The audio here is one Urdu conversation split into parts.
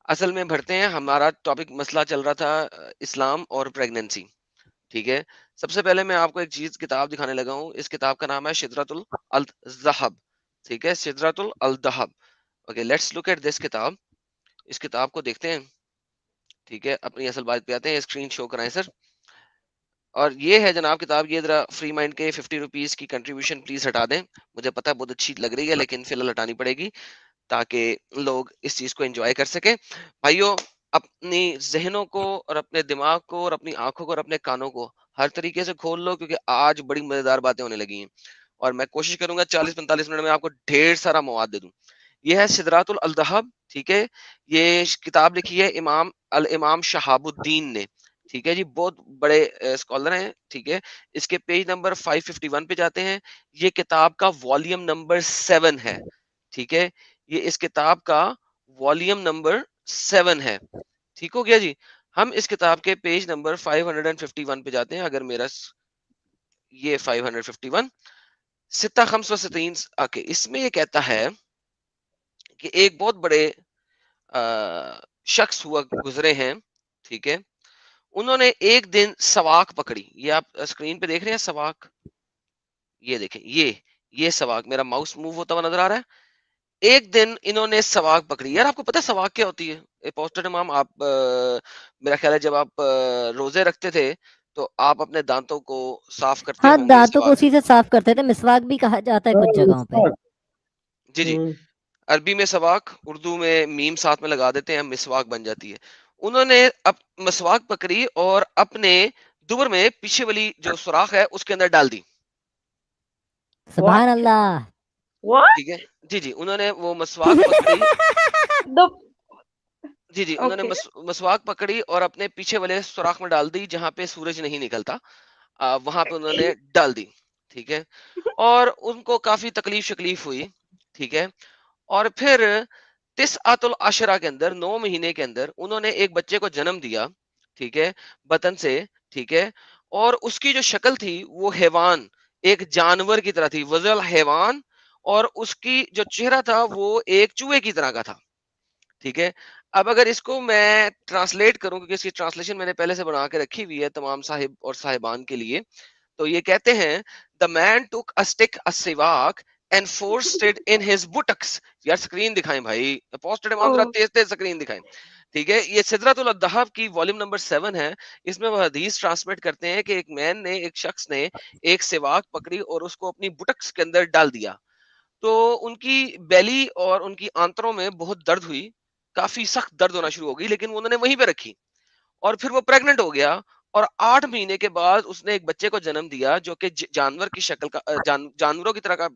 اصل میں بھرتے ہیں. ہمارا ٹاپک مسئلہ چل رہا تھا اسلام اور پریگننسی. ٹھیک ہے. سب سے پہلے میں آپ کو ایک چیز کتاب دکھانے لگا ہوں. اس کتاب کا نام ہے شجرۃ الذہب. ٹھیک ہے, شجرۃ الذہب. Okay, let's look at this کتاب. اس کتاب کو دیکھتے ہیں. ٹھیک ہے, اپنی اصل بات پہ آتے ہیں. اسکرین شو کرائیں سر. اور یہ ہے جناب کتاب. یہ ذرا فری مائنڈ کے 50 روپیز کی کنٹریبیوشن پلیز ہٹا دیں. مجھے پتا ہے بہت اچھی لگ رہی ہے, لیکن فی الحال ہٹانی پڑے گی تاکہ لوگ اس چیز کو انجوائے کر سکیں. بھائیو, اپنی ذہنوں کو اور اپنے دماغ کو اور اپنی آنکھوں کو اور اپنے کانوں کو ہر طریقے سے کھول لو, کیونکہ آج بڑی مزیدار باتیں ہونے لگی ہیں. اور میں کوشش کروں گا 40-45 منٹ میں آپ کو ڈھیر سارا مواد دے دوں. یہ ہے سدرات الذہب. ٹھیک ہے, یہ کتاب لکھی ہے الامام شہاب الدین نے. ٹھیک ہے جی, بہت بڑے اسکالر ہیں. ٹھیک ہے, اس کے پیج نمبر 551 پہ جاتے ہیں. یہ کتاب کا والیم نمبر 7 ہے. ٹھیک ہے, یہ اس کتاب کا والیم نمبر 7 ہے. ٹھیک ہو گیا جی. ہم اس کتاب کے پیج نمبر 551 پہ جاتے ہیں. اگر میرا یہ 551 ستہ خمس و ستین آکے, اس میں یہ کہتا ہے کہ ایک بہت بڑے شخص ہوا گزرے ہیں. ٹھیک ہے, انہوں نے ایک دن سواک پکڑی. یہ آپ اسکرین پہ دیکھ رہے ہیں سواک, یہ دیکھیں, یہ سواک, میرا ماؤس موو ہوتا ہوا نظر آ رہا ہے. ایک دن انہوں نے سواک پکڑی. یار آپ کو پتا سواک کیا ہوتی ہے؟ پوسٹر امام, آپ میرا خیال ہے جب آپ روزے رکھتے تھے تو آپ اپنے دانتوں کو صاف کرتے ہاں ہوں گے دانتوں کو سواک. اسی سے صاف کرتے تھے. مسواک بھی کہا جاتا ہے کچھ جگہوں پہ. جی جی, عربی میں سواک, اردو میں میم ساتھ میں لگا دیتے ہیں, مسواک بن جاتی ہے. انہوں نے اب مسواک پکڑی اور اپنے دبر میں پیچھے والی جو سوراخ ہے اس کے اندر ڈال دی. سبحان اللہ. ٹھیک ہے جی جی, انہوں نے وہ مسواک پکڑی. جی جی, انہوں نے مسواک پکڑی اور اپنے پیچھے والے سوراخ میں ڈال دی جہاں پہ سورج نہیں نکلتا, وہاں پہ انہوں نے ڈال دی. ٹھیک ہے, اور ان کو کافی تکلیف شکلیف ہوئی. ٹھیک ہے, اور پھر تسعۃ العشرہ کے اندر 9 مہینے کے اندر انہوں نے ایک بچے کو جنم دیا. ٹھیک ہے, بطن سے. ٹھیک ہے, اور اس کی جو شکل تھی وہ حیوان, ایک جانور کی طرح تھی, وزل حیوان. اور اس کی جو چہرہ تھا وہ ایک چوہے کی طرح کا تھا. ٹھیک ہے, اب اگر اس کو میں ٹرانسلیٹ کروں, کیونکہ اس کی ٹرانسلیشن میں نے پہلے سے بنا کے رکھی ہوئی ہے تمام صاحب اور صاحبان کے لیے, تو یہ کہتے ہیں the man took a stick, a siwak, and forced it in his buttocks. یار سکرین دکھائیں بھائی, پوسٹڈ امام ذرا تیز تیز سکرین دکھائیں. ٹھیک ہے, یہ سدرۃ الذہب کی والیم نمبر 7 ہے. اس میں وہ حدیث ٹرانسمیٹ کرتے ہیں کہ ایک مین نے, ایک شخص نے ایک سواک پکڑی اور اس کو اپنی بٹکس کے اندر ڈال دیا. تو ان کی بیلی اور ان کی آنتروں میں بہت درد ہوئی, کافی سخت درد ہونا شروع ہو گئی, لیکن انہوں نے وہیں پہ رکھی. اور پھر وہ پریگننٹ ہو گیا, اور 8 مہینے کے بعد اس نے ایک بچے کو جنم دیا جو کہ جانور کی شکل کا, جانوروں کی طرح کا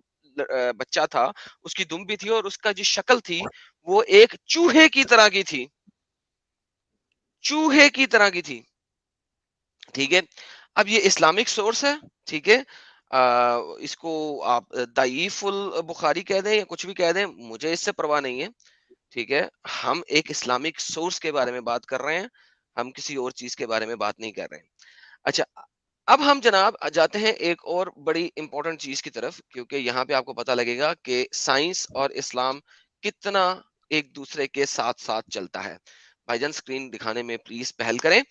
بچہ تھا. اس کی دم بھی تھی اور اس کا جو شکل تھی وہ ایک چوہے کی طرح کی تھی, چوہے کی طرح کی تھی. ٹھیک ہے, اب یہ اسلامک سورس ہے. ٹھیک ہے, اس کو آپ ضعیف البخاری کہہ دیں یا کچھ بھی کہہ دیں, مجھے اس سے پرواہ نہیں ہے. ٹھیک ہے, ہم ایک اسلامک سورس کے بارے میں بات کر رہے ہیں, ہم کسی اور چیز کے بارے میں بات نہیں کر رہے ہیں. اچھا, اب ہم جناب جاتے ہیں ایک اور بڑی امپورٹنٹ چیز کی طرف, کیونکہ یہاں پہ آپ کو پتہ لگے گا کہ سائنس اور اسلام کتنا ایک دوسرے کے ساتھ ساتھ چلتا ہے. بھائی جان سکرین دکھانے میں پلیز پہل کریں.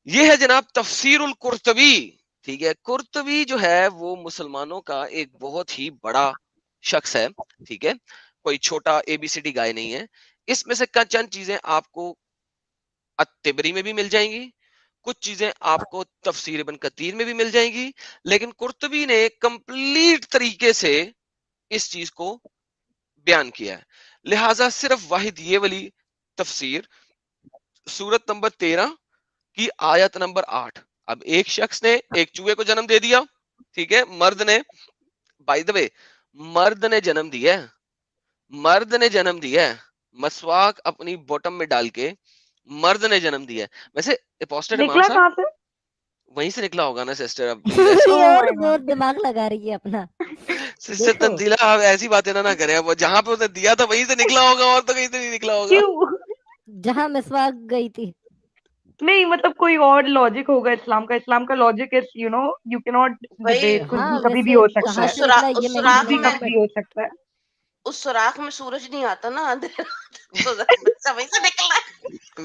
یہ ہے جناب تفسیر القرطبی. ٹھیک ہے, قرطبی جو ہے وہ مسلمانوں کا ایک بہت ہی بڑا شخص ہے. ٹھیک ہے, کوئی چھوٹا اے بی سی ڈی گائے نہیں ہے. اس میں سے چند چیزیں آپ کو الطبری میں بھی مل جائیں گی, کچھ چیزیں آپ کو تفسیر ابن کثیر میں بھی مل جائیں گی, لیکن قرطبی نے کمپلیٹ طریقے سے اس چیز کو بیان کیا ہے. لہذا صرف واحد یہ والی تفسیر سورت نمبر 13 کی آیت نمبر 8. اب ایک شخص نے ایک چوہے کو جنم دے دیا. ٹھیک ہے, مرد نے, بائی دا وے مرد نے جنم دیا, مرد نے جنم دیا, مسواک اپنی باٹم میں ڈال کے مرد نے جنم دیا. ویسے اپوسٹڈ امام نکلا کہاں صاحب سے؟ وہیں سے نکلا ہوگا نا سسٹر. اب ویسے اور بہت دماغ لگا رہی ہے اپنا. سسٹر تنزیلہ آپ ایسی باتیں نہ کریں, وہ جہاں پہ اس نے دیا تھا وہیں سے نکلا ہوگا, اور تو کہیں سے نہیں نکلا ہوگا. کیوں؟ جہاں مسواک گئی تھی. نہیں مطلب کوئی اور لاجک ہوگا اسلام کا. اسلام کا logic is you know you کی ناٹ ڈبیٹ, کچھ بھی کبھی بھی ہو سکتا کہاں ہے, سے نکلا یہ میں کچھ نہیں بھی جانتی, کبھی ہو سکتا ہے. اس سوراخ میں سورج نہیں آتا نا, بچہ وہیں سے نکلنا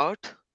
8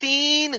3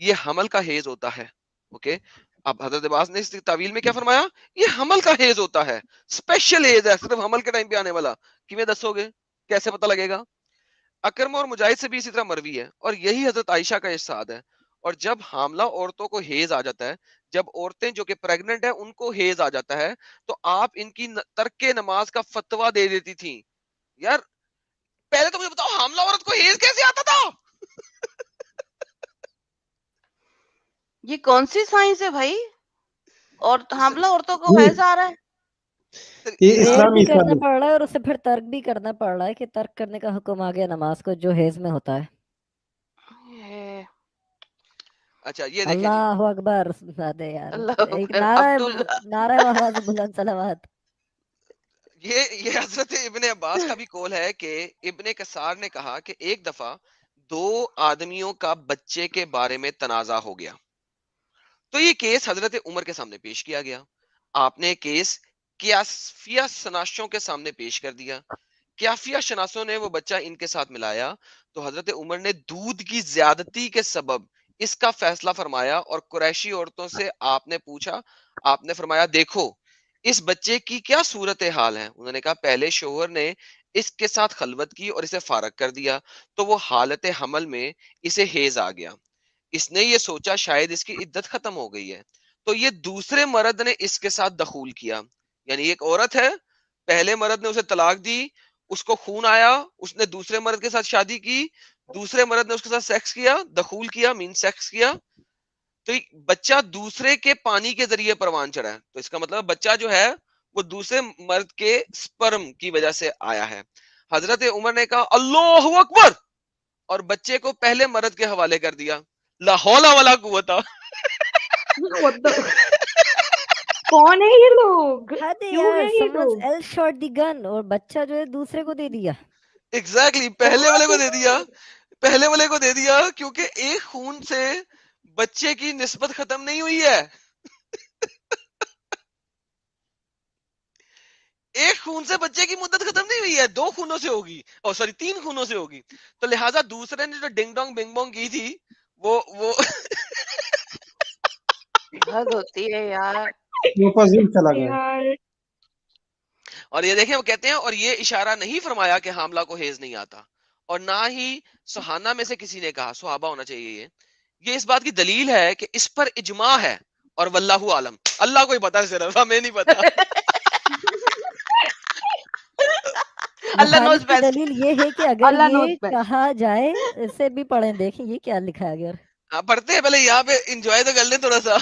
یہ حمل کا حیض ہوتا ہے. اوکے, اب حضرت عباس نے اس تعویل میں کیا فرمایا, یہ حمل کا حیض ہوتا ہے, اسپیشل حیض ہے, صرف حمل کے ٹائم پہ آنے والا. کیویں دسو گے, کیسے پتہ لگے گا؟ اکرم اور مجاہد سے بھی اسی طرح مروی ہے, اور یہی حضرت عائشہ کا ارشاد ہے. اور جب حاملہ عورتوں کو حیض آ جاتا ہے, جب عورتیں جو کہ پریگننٹ ہیں ان کو حیض آ جاتا ہے, تو آپ ان کی ترک نماز کا فتویٰ دے دیتی تھیں. یار پہلے تو مجھے بتاؤ, حاملہ عورت کو حیض کیسے آتا تھا؟ یہ کون سی سائنس ہے بھائی؟ اور حاملہ عورتوں کو حیض آ رہا ہے؟ یہ پریئر اسلامی بھی کرنا سائنس. پڑ رہا ہے اور اسے پھر ترک بھی کرنا پڑ رہا ہے کہ ترک کرنے کا حکم آ گیا نماز کو جو حیض میں ہوتا ہے. اچھا یہ دیکھیں جی, اللہ اکبر سادے یار, اللہ ایک اکبر. نعرہ نعرہ محمد بلند صلوات. یہ حضرت ابن عباس کا بھی قول ہے کہ ابن کثار نے کہا کہ ایک دفعہ 2 آدمیوں کا بچے کے بارے میں تنازع ہو گیا, تو یہ کیس حضرت عمر کے سامنے پیش کیا گیا. آپ نے کیس کیافیہ شناسوں کے سامنے پیش کر دیا. کیافیہ شناسوں نے وہ بچہ ان کے ساتھ ملایا, تو حضرت عمر نے دودھ کی زیادتی کے سبب اس کا فیصلہ فرمایا, اور قریشی عورتوں سے آپ نے پوچھا, آپ نے فرمایا دیکھو اس بچے کی کیا صورت حال ہے. انہوں نے کہا پہلے شوہر نے اس کے ساتھ خلوت کی اور اسے فارغ کر دیا, تو وہ حالت حمل میں اسے حیض آ گیا. اس نے یہ سوچا شاید اس کی عدت ختم ہو گئی ہے, تو یہ دوسرے مرد نے اس کے ساتھ دخول کیا. یعنی ایک عورت ہے, پہلے مرد نے اسے طلاق دی, اس کو خون آیا, اس نے دوسرے مرد کے ساتھ شادی کی, دوسرے مرد نے اس کے ساتھ سیکس کیا, دخول کیا, مین سیکس کیا, تو بچہ دوسرے کے پانی کے ذریعے پروان چڑھا ہے. تو اس کا مطلب بچہ جو ہے وہ دوسرے مرد کے سپرم کی وجہ سے آیا ہے. حضرت عمر نے کہا اللہ اکبر, اور بچے کو پہلے مرد کے حوالے کر دیا. لا حول ولا قوت. کون ہے یہ لوگ, حد ہے کیوں یار, ہے یہ someone's لوگ؟ else shot the gun اور بچہ جو ہے دوسرے کو دے دیا. ایگزیکٹلی, پہلے والے کو دے دیا, پہلے والے کو دے دیا, کیونکہ ایک خون سے بچے کی نسبت ختم نہیں ہوئی ہے. ایک خون سے بچے کی مدت ختم نہیں ہوئی ہے, 2 خونوں سے ہوگی, اور سوری 3 خونوں سے ہوگی. تو لہٰذا دوسرے نے جو ڈنگ ڈونگ بنگ بونگ کی تھی وہ حد ہوتی ہے یار. وہ پذیر چلا گیا. یار اور یہ دیکھیں وہ کہتے ہیں, اور یہ اشارہ نہیں فرمایا کہ حاملہ کو حیض نہیں آتا, اور نہ ہی صحابہ میں سے کسی نے کہا, صحابہ ہونا چاہیے یہ اس بات کی دلیل ہے کہ اس پر اجماع ہے, اور واللہ عالم, اللہ کو ہی پتا, صرف ہمیں نہیں پتا. اللہ knows مخالف کی best. دلیل یہ ہے کہ اگر اللہ knows یہ best. کہا جائے, اسے بھی پڑھیں دیکھیں یہ کیا لکھا ہے. اگر پڑھتے ہیں پہلے یہاں پہ انجوائے تو کر لیں تھوڑا سا.